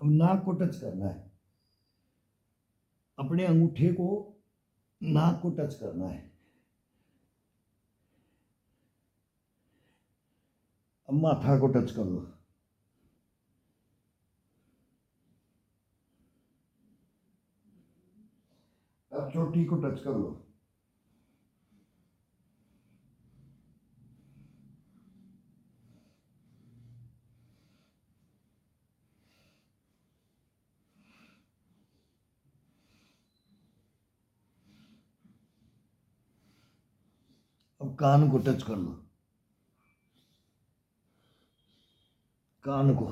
अब नाक को टच करना है, अपने अंगूठे को नाक को टच करना है। अब माथा को टच कर लो। अब चोटी को टच कर लो। अब कान को टच कर लो, कान को।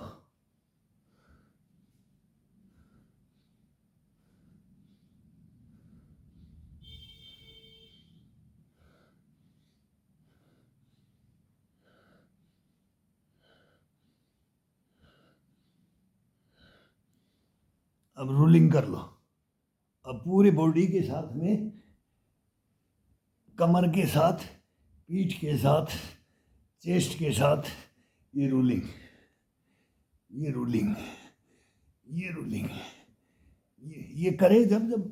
अब रोलिंग कर लो। अब पूरी बॉडी के साथ में, कमर के साथ, पीठ के साथ, चेस्ट के साथ ये रोलिंग, ये रोलिंग, ये रोलिंग, ये करे जब जब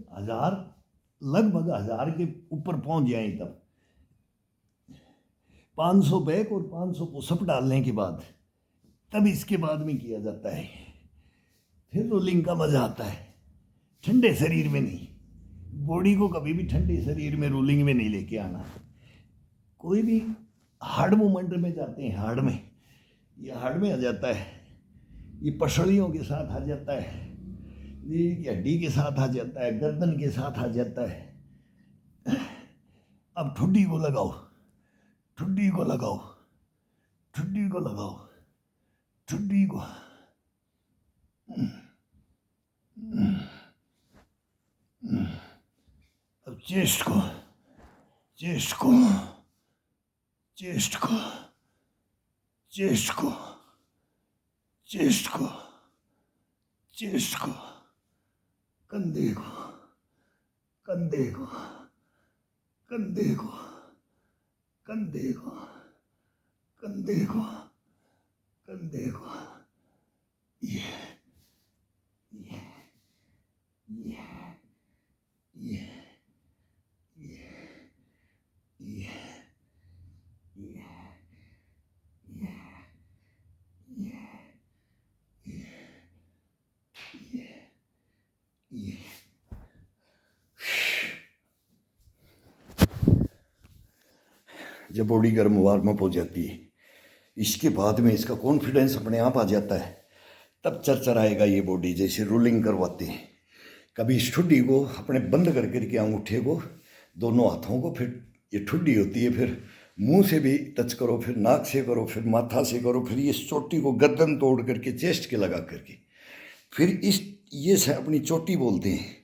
लगभग 1000 के ऊपर पहुंच जाए, तब 500 बैक और 500 पुशअप डालने के बाद, तब इसके बाद में किया जाता है। फिर रोलिंग का मजा आता है, ठंडे शरीर में नहीं। बॉडी को कभी भी ठंडे शरीर में रोलिंग में नहीं लेके आना। कोई भी हार्ड मूवमेंट में जाते हैं, हार्ड में, ये हार्ड में आ जाता है, ये पसलियों के साथ आ जाता है, ये हड्डी के साथ आ जाता है, गर्दन के साथ आ जाता है। अब ठुड्डी को लगाओ, ठुड्डी को लगाओ, ठुड्डी को लगाओ, ठुड्डी को। अब चेस्ट को, चेस्ट को, चेस्ट को, चेस्ट को, चेस्ट को, चेस्ट को, कंधे को, कंधे को, कंधे को, कंधे को, कंधे को, कंधे को, ये ये ये ये ये ये जब बॉडी गर्म वार्म अप हो जाती है, इसके बाद में इसका कॉन्फिडेंस अपने आप आ जाता है, तब चरचराएगा ये बॉडी। जैसे रोलिंग करवाते हैं, कभी इस ठुड्डी को अपने बंद कर करके अंगूठे को, दोनों हाथों को, फिर ये ठुड्डी होती है, फिर मुंह से भी टच करो, फिर नाक से करो, फिर माथा से करो, फिर ये चोटी को गर्दन तोड़ करके चेस्ट के लगा करके, फिर ये से अपनी चोटी बोलते हैं,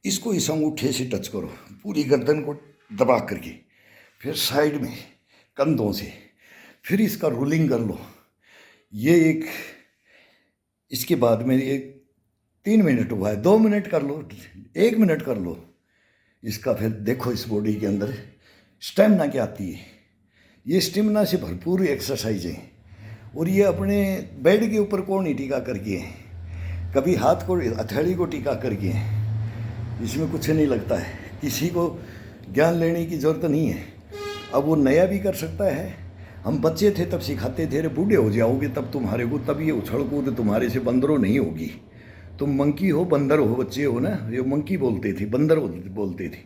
इसको इस अंगूठे से टच करो, पूरी गर्दन को दबा करके, फिर साइड में कंधों से, फिर इसका रोलिंग कर लो। ये एक, इसके बाद में ये 3 मिनट हुआ है, 2 मिनट कर लो, 1 मिनट कर लो इसका। फिर देखो इस बॉडी के अंदर स्टेमिना क्या आती है। ये स्टेमिना से भरपूर एक्सरसाइज है, और ये अपने बेड के ऊपर कौन ही टीका करके है, कभी हाथ को, हथेली को टीका करके है। इसमें कुछ नहीं लगता है, किसी को ज्ञान लेने की ज़रूरत नहीं है। अब वो नया भी कर सकता है। हम बच्चे थे तब सिखाते थे, रे बूढ़े हो जाओगे तब तुम्हारे को, तब ये उछल कूद तुम्हारे से बंदरों नहीं होगी। तुम मंकी हो, बंदर हो, बच्चे हो ना। ये मंकी बोलते थे, बंदर बोलते थे,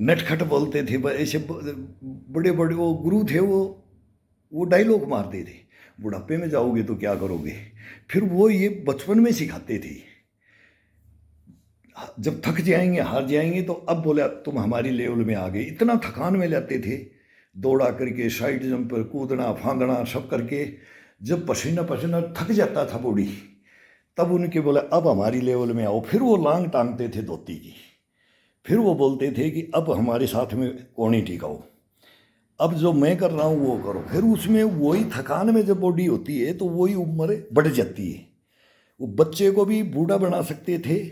नटखट बोलते थे। ऐसे बड़े बड़े वो गुरु थे, वो डायलॉग मारते थे, बुढ़ापे में जाओगे तो क्या करोगे। फिर वो ये बचपन में सिखाते थे। जब थक जाएंगे, हार जाएंगे, तो अब बोला तुम हमारी लेवल में आ गए। इतना थकान में लाते थे, दौड़ा करके, साइड जंप पर कूदना फांदना सब करके, जब पसीना पसीना थक जाता था बॉडी, तब उनके बोला अब हमारी लेवल में आओ। फिर वो लांग टांगते थे धोती की, फिर वो बोलते थे कि अब हमारे साथ में कोणी टिकाओ, अब जो मैं कर रहा हूँ वो करो। फिर उसमें वही थकान में जब बॉडी होती है तो वही उम्र बढ़ जाती है। वो बच्चे को भी बूढ़ा बना सकते थे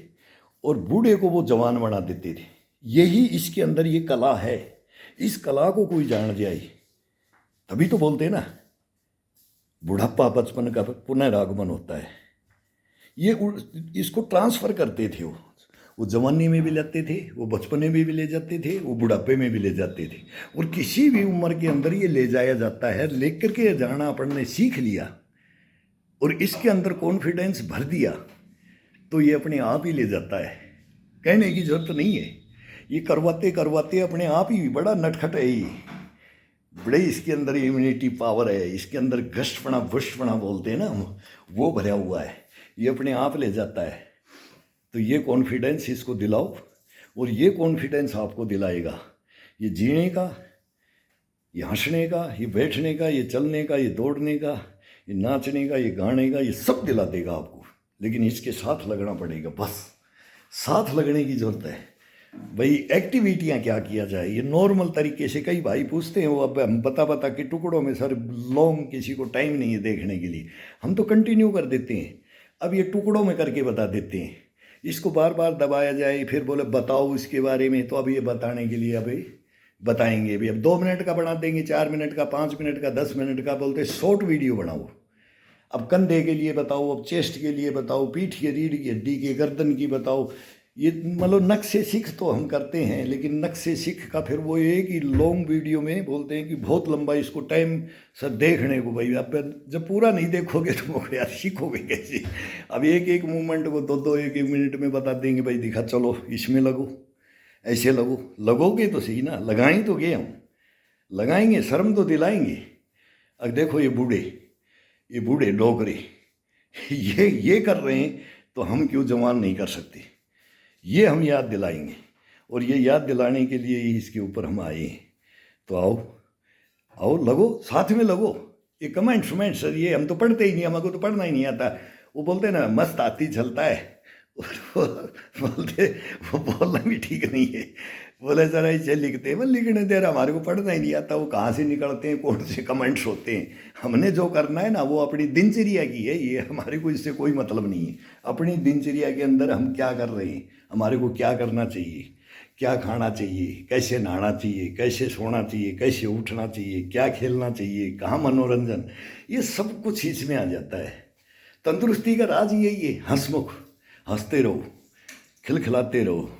और बूढ़े को वो जवान बना देते थे। यही इसके अंदर ये कला है। इस कला को कोई जान जाए तभी तो बोलते हैं ना, बुढ़ापा बचपन का पुनरागमन होता है। इसको ट्रांसफ़र करते थे वो जवानी में भी लेते थे, वो बचपने में भी ले जाते थे, वो बुढ़ापे में भी ले जाते थे। और किसी भी उम्र के अंदर ये ले जाया जाता है। लेकर के जाना अपन ने सीख लिया और इसके अंदर कॉन्फिडेंस भर दिया तो ये अपने आप ही ले जाता है, कहने की जरूरत नहीं है। ये करवाते करवाते अपने आप ही बड़ा नटखट है ये, बड़े इसके अंदर इम्यूनिटी पावर है, इसके अंदर घष्टपना भुष्टपना बोलते हैं ना हम, वो भरा हुआ है, ये अपने आप ले जाता है। तो ये कॉन्फिडेंस इसको दिलाओ और ये कॉन्फिडेंस आपको दिलाएगा ये जीने का, ये हंसने का, ये बैठने का, ये चलने का, ये दौड़ने का, ये नाचने का, ये गाने का, ये सब दिला देगा आपको। लेकिन इसके साथ लगना पड़ेगा, बस साथ लगने की ज़रूरत है। भाई एक्टिविटियां क्या किया जाए, ये नॉर्मल तरीके से कई भाई पूछते हैं वो अब हम बता के टुकड़ों में सर लॉन्ग, किसी को टाइम नहीं है देखने के लिए, हम तो कंटिन्यू कर देते हैं। अब ये टुकड़ों में करके बता देते हैं, इसको बार बार दबाया जाए फिर बोले बताओ इसके बारे में, तो अब ये बताने के लिए अभी बताएंगे भी। अब 2 मिनट का बना देंगे, 4 मिनट का, 5 मिनट का, 10 मिनट का, बोलते शॉर्ट वीडियो बनाओ। अब कंधे के लिए बताओ, अब चेस्ट के लिए बताओ, पीठ के, रीढ़ की हड्डी के, गर्दन की बताओ। ये मतलब नक्शे सीख तो हम करते हैं, लेकिन नक्शे सीख का फिर वो एक ही लॉन्ग वीडियो में बोलते हैं कि बहुत लंबा इसको टाइम सर देखने को। भाई आप जब पूरा नहीं देखोगे तो यार सीखोगे कैसे। अब एक एक मूवमेंट को दो एक एक मिनट में बता देंगे, भाई दिखा चलो इसमें लगो, ऐसे लगो, लगोगे तो सही ना, लगाएं तो गए हम, लगाएंगे, शर्म तो दिलाएंगे। अब देखो ये बूढ़े डोकरे ये कर रहे हैं तो हम क्यों जवान नहीं कर सकते, ये हम याद दिलाएंगे। और ये याद दिलाने के लिए ही इसके ऊपर हम आए हैं। तो आओ लगो, साथ में लगो। ये कमेंट्स सर ये हम तो पढ़ते ही नहीं, हमको तो पढ़ना ही नहीं आता। वो बोलते ना मस्त आती चलता है, बोलते वो बोलना भी ठीक नहीं है। बोले सर ऐसे लिखते हैं, वो लिखने दे रहा, हमारे को पढ़ना ही नहीं आता, वो कहाँ से निकलते हैं, कौन से कमेंट्स होते हैं। हमने जो करना है ना वो अपनी दिनचर्या की है, ये हमारे को इससे कोई मतलब नहीं है। अपनी दिनचर्या के अंदर हम क्या कर रहे हैं, हमारे को क्या करना चाहिए, क्या खाना चाहिए, कैसे नहाना चाहिए, कैसे सोना चाहिए, कैसे उठना चाहिए, क्या खेलना चाहिए, कहाँ मनोरंजन, ये सब कुछ इसमें आ जाता है। तंदुरुस्ती का राज यही है, हंसमुख, हंसते रहो, खिलखिलाते रहो,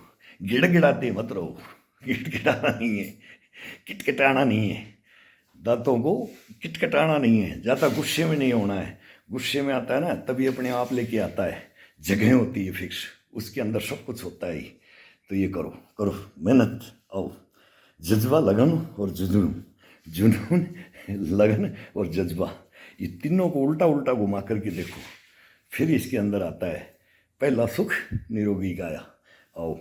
गिड़गिड़ाते मत रहो। गिड़गिड़ाना नहीं है, किटकिटाना नहीं है, दांतों को किटकिटाना नहीं है, ज़्यादा गुस्से में नहीं होना है। गुस्से में आता है ना तभी अपने आप लेके आता है, जगह होती है फिक्स, उसके अंदर सब कुछ होता है। तो ये करो मेहनत, आओ, जज्बा, लगन और जुनून लगन और जज्बा, ये तीनों को उल्टा उल्टा घुमा करके देखो, फिर इसके अंदर आता है पहला सुख निरोगी काया। आओ।